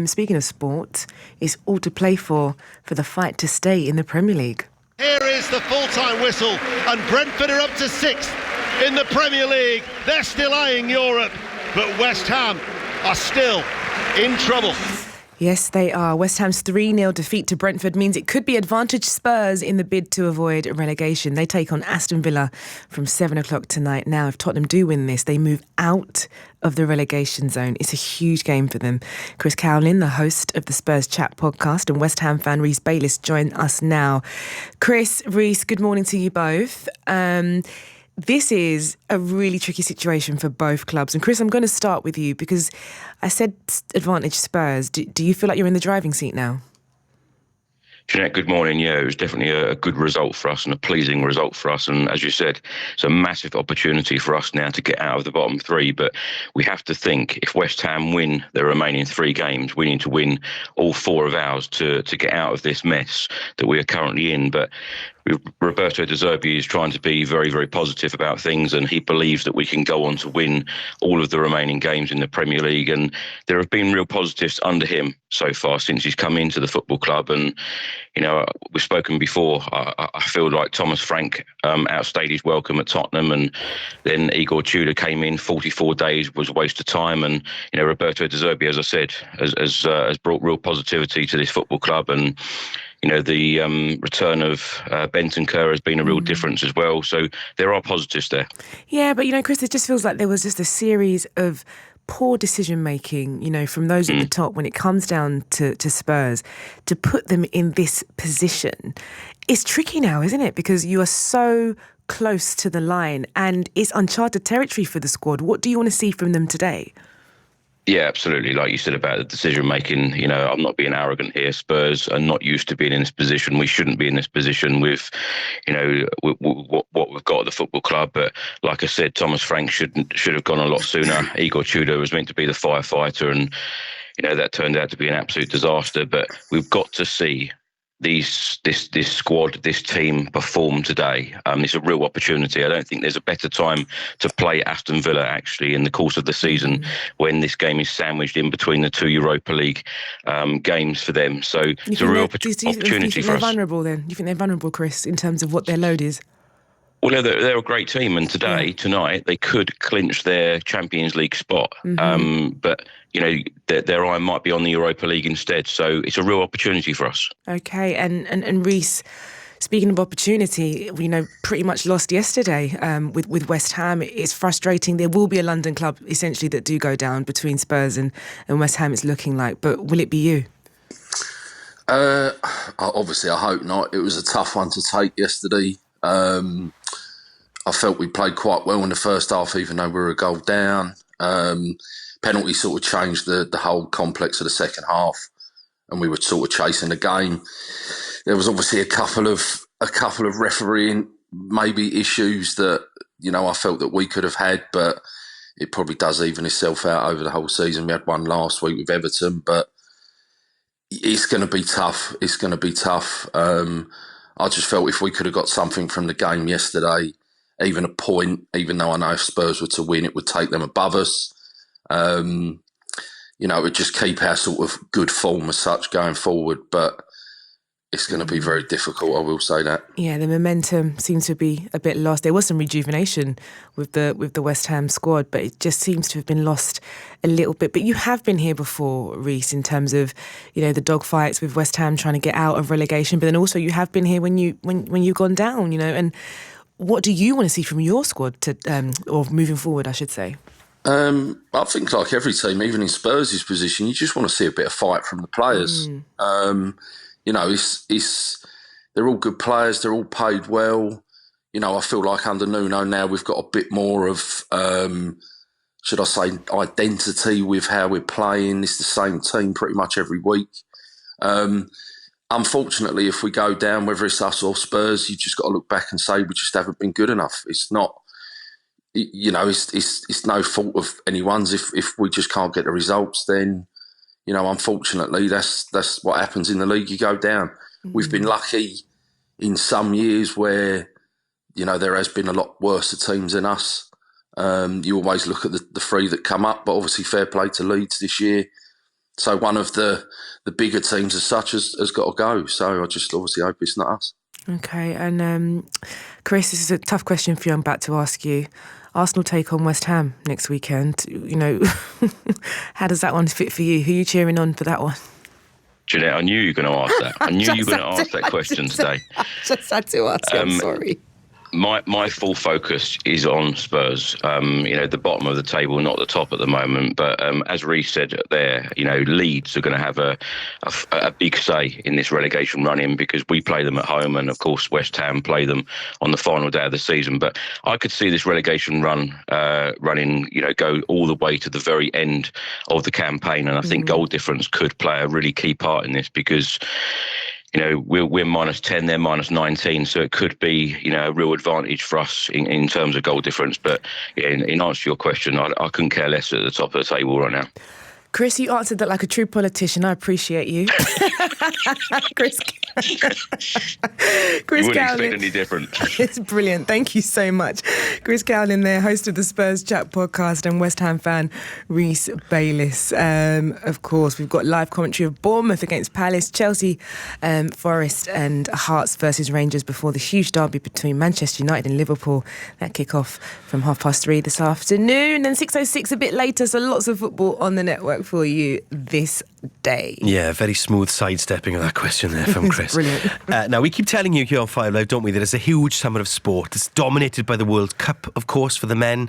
speaking of sport, it's all to play for the fight to stay in the Premier League. Here is the full-time whistle, and Brentford are up to 6th in the Premier League. They're still eyeing Europe, but West Ham are still in trouble. Yes, they are. West Ham's 3-0 defeat to Brentford means it could be advantage Spurs in the bid to avoid relegation. They take on Aston Villa from 7 o'clock tonight. Now, if Tottenham do win this, they move out of the relegation zone. It's a huge game for them. Chris Cowlin, the host of the Spurs Chat Podcast, and West Ham fan Rhys Bayliss join us now. Chris, Rhys, good morning to you both. This is a really tricky situation for both clubs. And Chris, I'm going to start with you because I said advantage Spurs. Do you feel like you're in the driving seat now? Jeanette, good morning. Yeah, it was definitely a good result for us and a pleasing result for us. And as you said, it's a massive opportunity for us now to get out of the bottom three. But we have to think if West Ham win their remaining 3 games, we need to win all 4 of ours to get out of this mess that we are currently in. But Roberto De Zerbi is trying to be very, very positive about things, and he believes that we can go on to win all of the remaining games in the Premier League. And there have been real positives under him so far since he's come into the football club. And, you know, we've spoken before. I feel like Thomas Frank outstayed his welcome at Tottenham, and then Igor Tudor came in. 44 days was a waste of time. And, you know, Roberto De Zerbi, as I said, has brought real positivity to this football club. And, you know, the return of banter has been a real difference as well. So there are positives there. Yeah, but, you know, Chris, it just feels like there was just a series of poor decision-making, you know, from those at the top when it comes down to Spurs, to put them in this position. It's tricky now, isn't it? Because you are so close to the line and it's uncharted territory for the squad. What do you want to see from them today? Yeah, absolutely. Like you said about the decision making, you know, I'm not being arrogant here. Spurs are not used to being in this position. We shouldn't be in this position with, you know, what we've got at the football club. But like I said, Thomas Frank should have gone a lot sooner. Igor Tudor was meant to be the firefighter, and, you know, that turned out to be an absolute disaster. But we've got to see this squad, this team perform today. It's a real opportunity. I don't think there's a better time to play Aston Villa, actually, in the course of the season, when this game is sandwiched in between the 2 Europa League games for them. So it's a real opportunity for us. Do you think they're vulnerable then? Do you think they're vulnerable, Chris, in terms of what their load is? Well, they're a great team, and tonight, they could clinch their Champions League spot. But, you know, their eye might be on the Europa League instead. So it's a real opportunity for us. Okay, and Rhys, speaking of opportunity, we know pretty much lost yesterday with West Ham. It's frustrating. There will be a London club, essentially, that do go down between Spurs and West Ham, it's looking like. But will it be you? Obviously, I hope not. It was a tough one to take yesterday. I felt we played quite well in the first half, even though we were a goal down. Penalty sort of changed the whole complex of the second half, and we were sort of chasing the game. There was obviously a couple of refereeing maybe issues that, you know, I felt that we could have had, but it probably does even itself out over the whole season. We had one last week with Everton, but it's going to be tough. It's going to be tough. I just felt if we could have got something from the game yesterday, even a point, even though I know if Spurs were to win, it would take them above us. You know, it would just keep our sort of good form as such going forward. But it's going to be very difficult, I will say that. Yeah, the momentum seems to be a bit lost. There was some rejuvenation with the West Ham squad, but it just seems to have been lost a little bit. But you have been here before, Rhys, in terms of, you know, the dogfights with West Ham trying to get out of relegation. But then also you have been here when you've gone down, you know. And what do you want to see from your squad or moving forward, I should say? I think like every team, even in Spurs' position, you just want to see a bit of fight from the players. You know, they're all good players. They're all paid well. You know, I feel like under Nuno now we've got a bit more of, should I say, identity with how we're playing. It's the same team pretty much every week. Unfortunately, if we go down, whether it's us or Spurs, you've just got to look back and say we just haven't been good enough. It's not, you know, it's no fault of anyone's. If we just can't get the results, then, you know, unfortunately, that's what happens in the league. You go down. We've been lucky in some years where, you know, there has been a lot worse teams than us. You always look at the three that come up, but obviously fair play to Leeds this year. So one of the bigger teams as such has got to go. So I just obviously hope it's not us. Okay, and Chris, this is a tough question for you. I'm about to ask you. Arsenal take on West Ham next weekend. You know, how does that one fit for you? Who are you cheering on for that one? Jeanette, I knew you were going to ask that. I knew you were going to ask that question today. I just had to ask. I'm sorry. My full focus is on Spurs. The bottom of the table, not the top at the moment. But as Reece said there, Leeds are going to have a big say in this relegation run-in because we play them at home, and of course West Ham play them on the final day of the season. But I could see this relegation running, go all the way to the very end of the campaign, and I think goal difference could play a really key part in this because. We're -10, they're -19, so it could be, a real advantage for us in terms of goal difference. But in answer to your question, I couldn't care less at the top of the table right now. Chris, you answered that like a true politician. I appreciate you. Chris you wouldn't Cowlin. expect any different. It's brilliant. Thank you so much. Chris Cowlin there, host of the Spurs Chat Podcast, and West Ham fan Reece Bayliss. Of course, we've got live commentary of Bournemouth against Palace, Chelsea, Forest and Hearts versus Rangers before the huge derby between Manchester United and Liverpool. That kick-off from 3:30 this afternoon. And 6:06 a bit later, so lots of football on the network for you this day. Yeah, very smooth sidestepping of that question there from Chris. Brilliant. Now, we keep telling you here on 5 Live, don't we, that it's a huge summer of sport. It's dominated by the World Cup, of course, for the men.